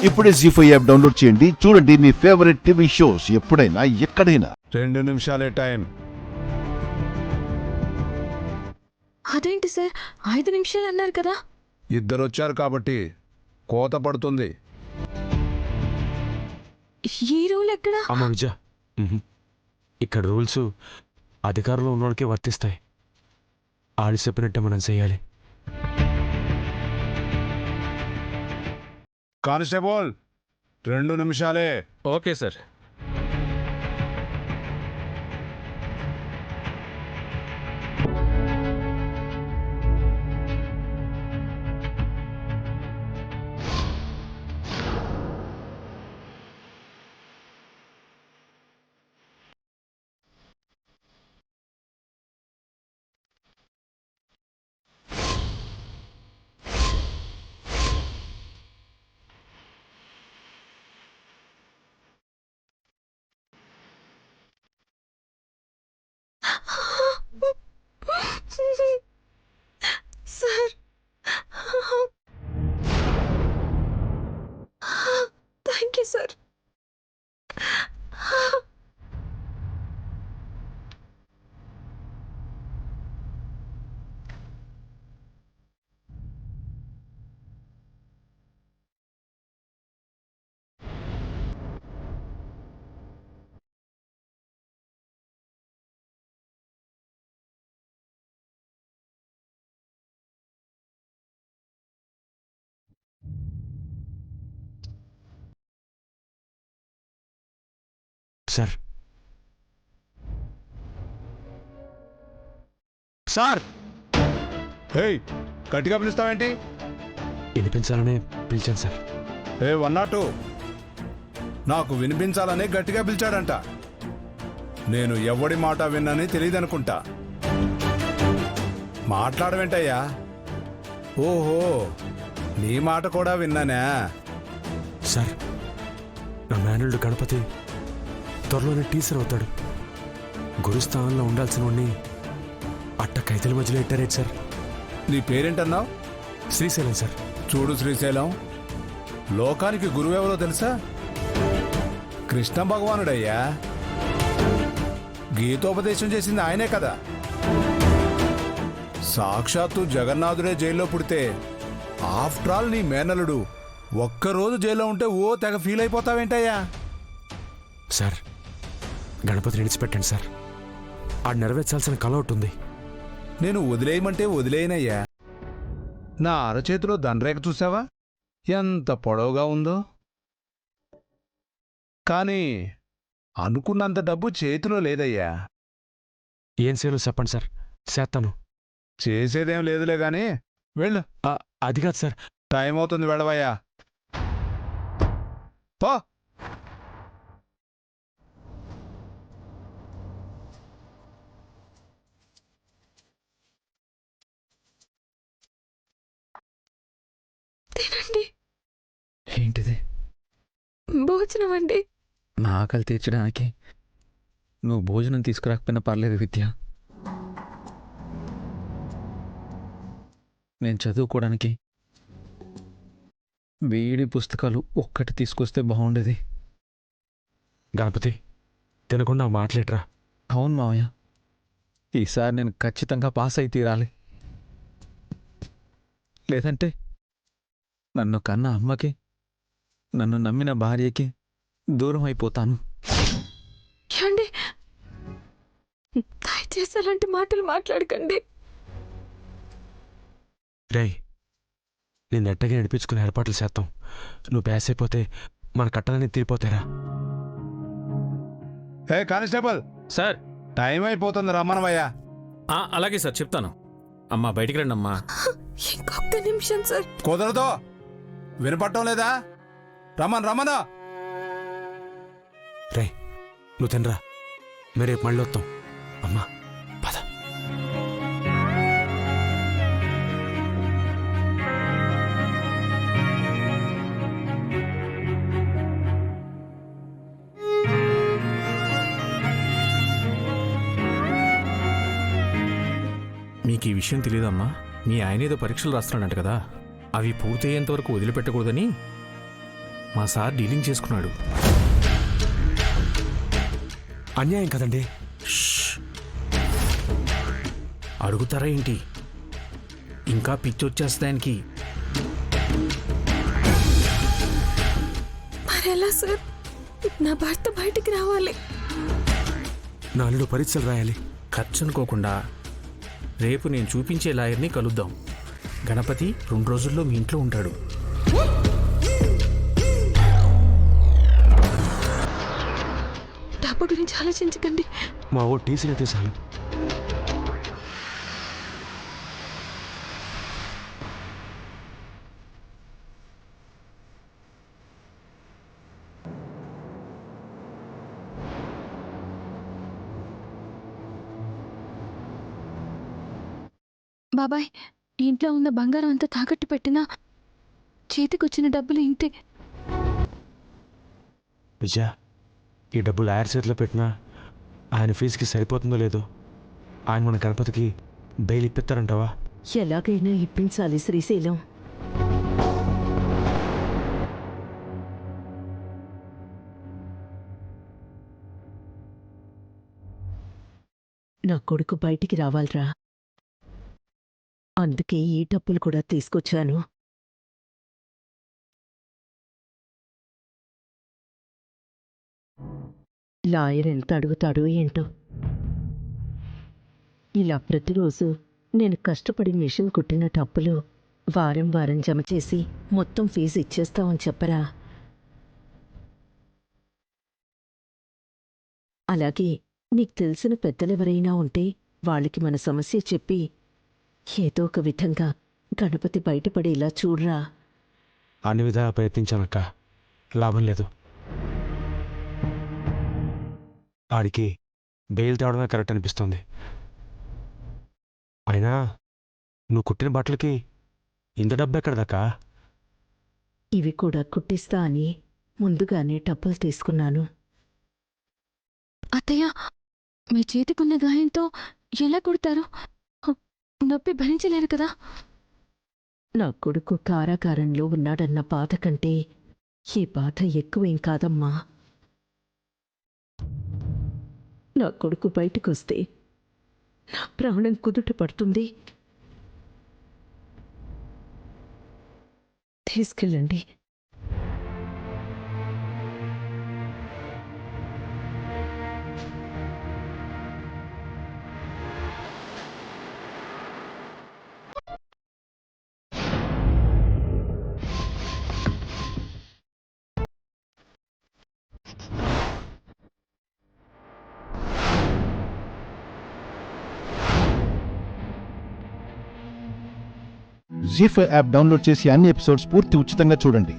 ఇప్పుడే జీ5 app download చేయండి. చూడండి మీ ఫేవరెట్ టీవీ షోస్ ఎప్పుడైనా ఎక్కడైనా. 2 నిమిషాలే టైం. అదేంటి సార్ 5 నిమిషాలు అన్నారు కదా? ఇద్దరు వచ్చారు కాబట్టి కోత పడుతుంది. ఈ రూల్ ఎక్కడ? అమ్మ విజయ, ఇక్కడ రూల్స్ అధికారంలో ఉన్నోడికే వర్తిస్తాయి. ఆడి చెప్పినట్టే మనం చేయాలి. కానిస్టేబుల్ 2 నిమిషాలే. Okay sir. Sir thank you sir. Sir sir hey, గట్టిగా పిలుస్తావేంటి? వినిపించాలనే పిలిచాను సార్. 102 నాకు వినిపించాలని గట్టిగా పిలిచాడంట. నేను ఎవడి మాట విన్నని తెలియదనుకుంటా. మాట్లాడవేంటయ్యా? ఓహో, నీ మాట కూడా విన్నానా? సార్, నా మేనల్లుడు గణపతి త్వరలోనే టీచర్ అవుతాడు. గురుస్థానంలో ఉండాల్సిన వాడిని అట్ట ఖైదీల మధ్యలో ఎట్టారేంటి సార్? నీ పేరేంటన్నావు? శ్రీశైలం సార్. చూడు శ్రీశైలం, లోకానికి గురువెవరో తెలుసా? కృష్ణ భగవానుడయ్యా. గీతోపదేశం చేసింది ఆయనే కదా. సాక్షాత్తు జగన్నాథుడే జైల్లో పుడితే ఆఫ్టర్ ఆల్ నీ మేనలుడు ఒక్కరోజు జైల్లో ఉంటే ఓ తెగ ఫీల్ అయిపోతావేంటయ్యా? సార్, గణపతిని విడిచిపెట్టండి సార్. ఆడు నెరవేర్చాల్సిన కల ఒకటి ఉంది. నేను వదిలేయమంటే వదిలేయనయ్యా. నా అరచేతిలో దండరేఖ చూసావా? ఎంత పొడవుగా ఉందో. కానీ అనుకున్నంత డబ్బు చేతిలో లేదయ్యా. ఏం చేయాలో చెప్పండి సార్, చేస్తాను. చేసేదేం లేదులే గాని వెళ్ళు. అది కాదు సార్. టైం అవుతుంది, వెళ్ళవయ్యా. పో. తినండి. ఏంటిది? భోజనం అండి. నా ఆకలి తీర్చడానికి నువ్వు భోజనం తీసుకురాకపోయినా పర్లేదు విద్య. నేను చదువుకోవడానికి వేడి పుస్తకాలు ఒక్కటి తీసుకొస్తే బాగుండేది. గణపతి, తినకుండా మాట్లాడరా. అవును మావయ్య, ఈసారి నేను ఖచ్చితంగా పాస్ అయి తీరాలి. లేదంటే నన్ను కన్న అమ్మకి, నన్ను నమ్మిన భార్యకి దూరం అయిపోతాను. ఏమండి, దయచేసి అలాంటి మాటలు మాట్లాడకండి. రేయ్, నేను నెట్టగా నడిపించుకునే ఏర్పాట్లు చేస్తాం. నువ్వు ప్యాస్ అయిపోతే మన కట్టాలని తీరిపోతారా? హే కానిస్టేబుల్ సార్. టైం అయిపోతుంది, రమ్మనవయ్యా. అలాగే సార్, చెప్తాను. అమ్మా బయటికి రండి అమ్మా. ఇంకొక నిమిషం సార్. కుదరదో, వినపడటం లేదా? రమ్మను. రేయ్, నువ్వు తినరా, మేము రేపు మళ్ళీ వస్తాం. అమ్మా పద. మీకు ఈ విషయం తెలియదమ్మా? మీ ఆయన ఏదో పరీక్షలు రాస్తున్నాడంట కదా, అవి పూర్తయ్యేంత వరకు వదిలిపెట్టకూడదని మా సార్ డీలింగ్ చేసుకున్నాడు. అన్యాయం కదండి. అడుగుతారా ఏంటి? ఇంకా పిచ్చొచ్చేస్తానికి. మరెలా సార్? నా భర్త బయటికి రావాలి. నా అల్లుడు పరీక్షలు రాయాలి. ఖర్చు అనుకోకుండా రేపు నేను చూపించే లాయర్ని కలుద్దాం. గణపతి 2 రోజుల్లో మీ ఇంట్లో ఉంటాడు. డబ్బు గురించి ఆలోచించకండి. మా ఓ టీసీ అయితే చాలు. బాబాయ్, ఇంట్లో ఉన్న బంగారం అంతా తాకట్టు పెట్టినా చేతికొచ్చిన డబ్బులు ఇంతే. విజయ, ఈ డబ్బు లాయర్ చేతిలో పెట్టినా ఆయన ఫీజుకి సరిపోతుందో లేదో. ఆయన మన గణపతికి బెయిల్ ఇప్పిస్తారంటావా? ఎలాగైనా ఇప్పించాలి శ్రీశైలం. నా కొడుకు బయటికి రావాలిరా. అందుకే ఈ డబ్బులు కూడా తీసుకొచ్చాను. లాయర్ ఎంత అడుగుతాడో ఏంటో. ఇలా ప్రతిరోజు నేను కష్టపడి మిషన్ కుట్టిన డబ్బులు వారం వారం జమ చేసి మొత్తం ఫీజు ఇచ్చేస్తామని చెప్పరా. అలాగే నీకు తెలిసిన పెద్దలెవరైనా ఉంటే వాళ్ళకి మన సమస్య చెప్పి ఏదో ఒక విధంగా గణపతి బయటపడేలా చూడరా. అన్ని విధాలా ప్రయత్నించానక్క, లాభం లేదు. ఆడికి బెయిల్ తేవడమే కరెక్ట్ అనిపిస్తుంది. అయినా నువ్వు కుట్టిన బట్టలకి ఇంత డబ్బు ఎక్కడదాకా? ఇవి కూడా కుట్టిస్తా అని ముందుగానే డబ్బులు తీసుకున్నాను. అత్తయ్య, మీ చేతికున్న గాయంతో ఎలా కుడతారు? నొప్పి భరించలేరు కదా. నా కొడుకు కారాగారంలో ఉన్నాడన్న బాధ కంటే ఈ బాధ ఎక్కువేం కాదమ్మా. నా కొడుకు బయటకొస్తే నా ప్రాణం కుదుట పడుతుంది. తీసుకెళ్ళండి. జీ5 యాప్ డౌన్లోడ్ చేసి అన్ని ఎపిసోడ్స్ పూర్తి ఉచితంగా చూడండి.